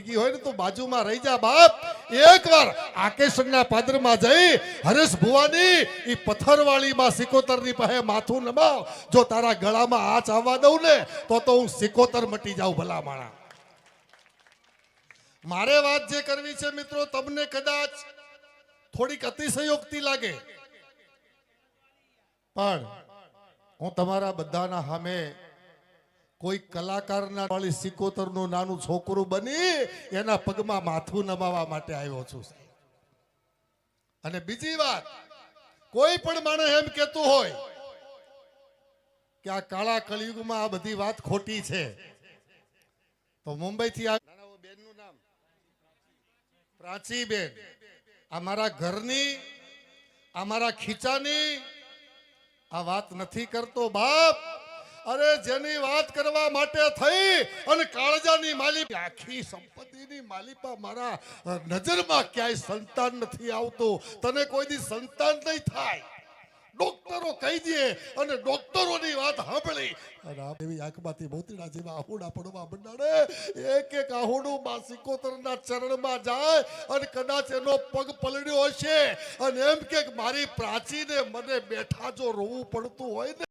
ગઈ હોય ને તો બાજુમાં રહી જા બાપ. એકવાર આકેશના પાદરમાં જઈ હરેશ ભુવાની ઈ પથ્થરવાળીમાં સિકોતરની પાસે માથું નમાવ. જો તારા ગળામાં આંચ આવવા દઉં ને તો હું સિકોતર મટી જાઉં ભલા માણા. મારે વાત જે કરવી છે મિત્રો, તમને કદાચ થોડીક અતિશયોક્તિ લાગે, પણ હું તમારા બધાના સામે કોઈ કલાકારના વાળી સિકોતરનું નાનું છોકરું બની એના પગમાં માથું નમાવા માટે આવ્યો છું. અને બીજી વાત, કોઈ પણ માણસ એમ કહેતું હોય કે આ કાળા કળિયુગમાં આ બધી વાત ખોટી છે, તો મુંબઈથી આ બેનનું નામ પ્રાચીબેન, અમારા ઘરની, અમારા ખીચાની આ વાત નથી કરતો બાપ. અરે જેની વાત કરવા માટે થઈ અને કાળજાની માલી આખી સંપત્તિની માલિપા મારા નજરમાં ક્યાંય સંતાન નથી આવતું. તને કોઈ દી સંતાન નહીં થાય, ડોક્ટરો કહી દે અને ડોક્ટરોની વાત સાંભળી અને આ એવી આંખમાંથી મોતીડા જેવા આહુડા પડવા મંડાડે. એક એક આહુડું માં સિકોતરના ચરણમાં જાય અને કદાચ એનો પગ પલળ્યો હશે અને એમ કે મારી પ્રાચીને મને બેઠા જો રોવું પડતું હોય ને